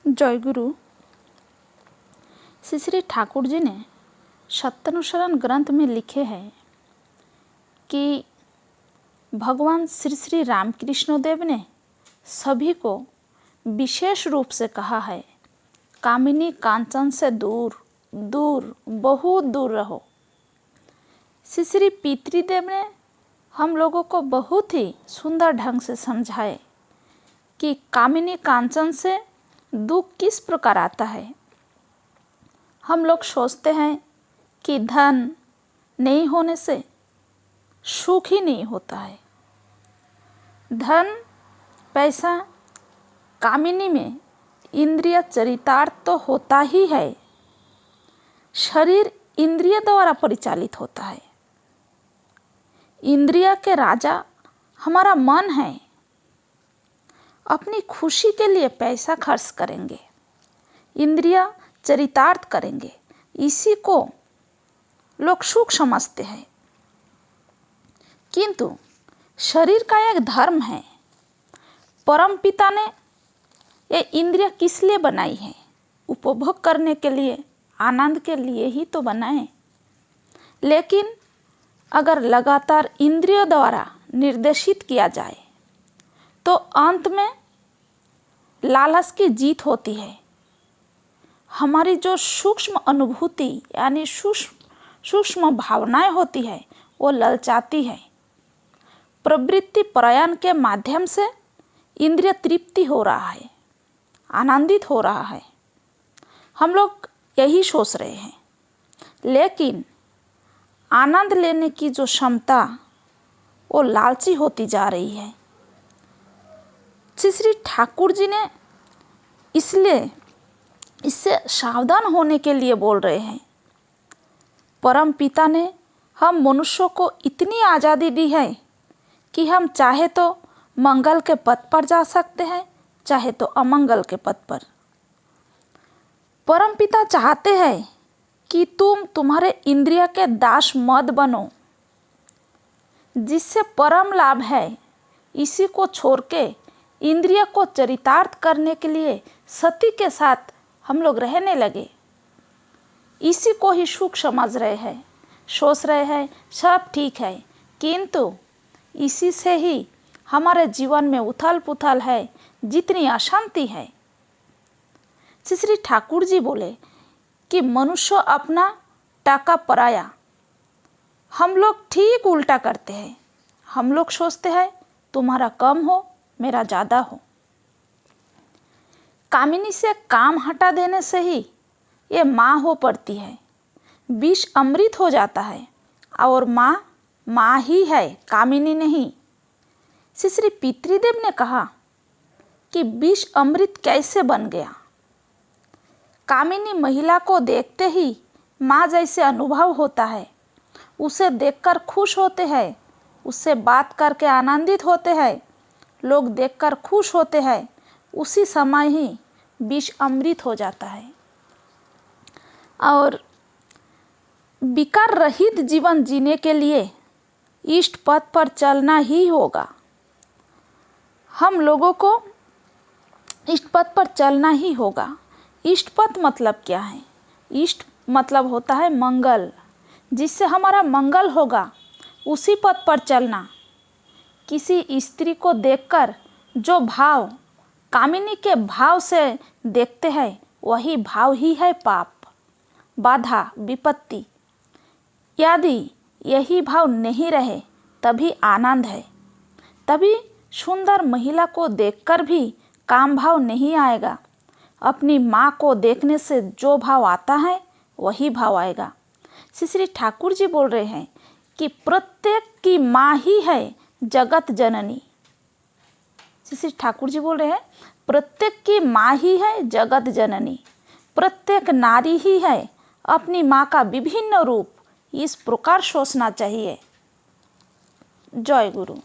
जय गुरु। श्री श्री ठाकुर जी ने सत्यानुसरण ग्रंथ में लिखे हैं कि भगवान श्री श्री रामकृष्ण देव ने सभी को विशेष रूप से कहा है, कामिनी कांचन से दूर दूर बहुत दूर रहो। श्री श्री पितृदेव ने हम लोगों को बहुत ही सुंदर ढंग से समझाए कि कामिनी कांचन से दुख किस प्रकार आता है। हम लोग सोचते हैं कि धन नहीं होने से सुख ही नहीं होता है। धन पैसा कामिनी में इंद्रिय चरितार्थ तो होता ही है। शरीर इंद्रिय द्वारा परिचालित होता है। इंद्रिय के राजा हमारा मन है। अपनी खुशी के लिए पैसा खर्च करेंगे, इंद्रिय चरितार्थ करेंगे, इसी को लोग सुख समझते हैं। किंतु शरीर का एक धर्म है। परम पिता ने ये इंद्रिय किस लिए बनाई है? उपभोग करने के लिए, आनंद के लिए ही तो बनाए। लेकिन अगर लगातार इंद्रियों द्वारा निर्देशित किया जाए तो अंत में लालच की जीत होती है। हमारी जो सूक्ष्म अनुभूति यानी सूक्ष्म भावनाएं होती है वो ललचाती है। प्रवृत्ति प्रयाण के माध्यम से इंद्रिय तृप्ति हो रहा है, आनंदित हो रहा है। हम लोग यही सोच रहे हैं, लेकिन आनंद लेने की जो क्षमता वो लालची होती जा रही है। श्री श्री ठाकुर जी ने इसलिए इससे सावधान होने के लिए बोल रहे हैं। परम पिता ने हम मनुष्यों को इतनी आज़ादी दी है कि हम चाहे तो मंगल के पथ पर जा सकते हैं, चाहे तो अमंगल के पथ पर। परम पिता चाहते हैं कि तुम तुम्हारे इंद्रिय के दास मत बनो। जिससे परम लाभ है, इसी को छोड़ के इंद्रिय को चरितार्थ करने के लिए सती के साथ हम लोग रहने लगे। इसी को ही सुख समझ रहे हैं, सोच रहे हैं सब ठीक है, किंतु इसी से ही हमारे जीवन में उथल पुथल है, जितनी अशांति है। श्री श्री ठाकुर जी बोले कि मनुष्य अपना टाका पराया। हम लोग ठीक उल्टा करते हैं। हम लोग सोचते हैं तुम्हारा कम हो, मेरा ज़्यादा हो। कामिनी से काम हटा देने से ही ये माँ हो पड़ती है, विष अमृत हो जाता है। और माँ ही है, कामिनी नहीं। श्री श्री पितृदेव ने कहा कि विष अमृत कैसे बन गया। कामिनी महिला को देखते ही माँ जैसे अनुभव होता है। उसे देखकर खुश होते हैं, उससे बात करके आनंदित होते हैं, लोग देखकर खुश होते हैं। उसी समय ही विष अमृत हो जाता है। और विकार रहित जीवन जीने के लिए इष्ट पथ पर चलना ही होगा। हम लोगों को इष्ट पथ पर चलना ही होगा। इष्ट पथ मतलब क्या है? इष्ट मतलब होता है मंगल। जिससे हमारा मंगल होगा उसी पथ पर चलना। किसी स्त्री को देखकर जो भाव कामिनी के भाव से देखते हैं, वही भाव ही है पाप, बाधा, विपत्ति। यदि यही भाव नहीं रहे तभी आनंद है। तभी सुंदर महिला को देखकर भी काम भाव नहीं आएगा। अपनी माँ को देखने से जो भाव आता है वही भाव आएगा। श्री श्री ठाकुर जी बोल रहे हैं कि प्रत्येक की माँ ही है जगत जननी। श्री श्री ठाकुर जी बोल रहे हैं प्रत्येक की माँ ही है जगत जननी। प्रत्येक नारी ही है अपनी माँ का विभिन्न रूप। इस प्रकार सोचना चाहिए। जय गुरु।